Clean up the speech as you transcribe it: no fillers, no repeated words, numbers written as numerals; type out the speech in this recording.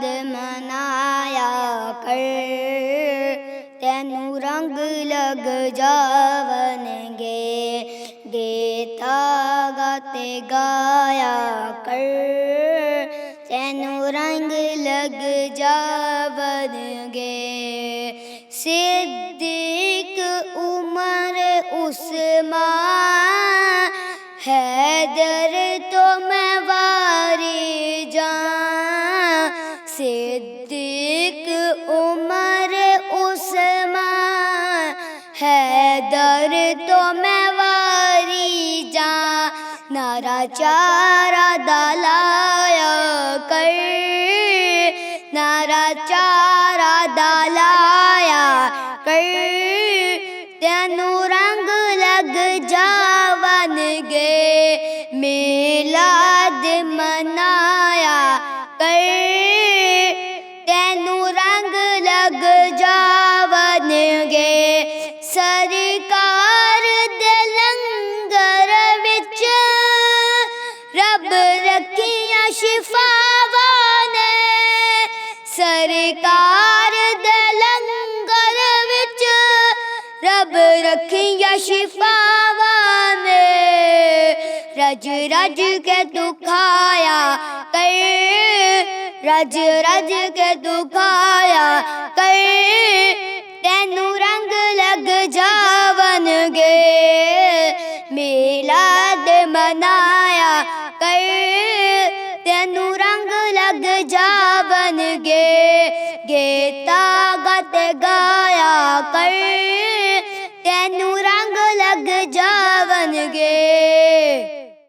मनाया कर, तेनू रंग लग जावनगे। गीता गाते गाया कर, तेनू रंग लग जावनगे। सिद्दीक उमर उस्मान हैदर तो मैं वारी जान। सिद्दीक उमर उस्मान हैदर तो मैं वारी जान। नारा चारा दलाया कर, नारा चारा दलाया कर, तेनू रंग लग जावनगे। मिलाद मनाया कर, तेनू रंग लग जावनगे। सरकार दे लंगर विच रब रखियां शिफावां ने। सरकार दे लंगर विच रब रखियां शिफावां ने। रज रज के तू खाया कर, रज रज के तू खाया कर, तेनू रंग लग जावनगे। मिलाद मनाया कर,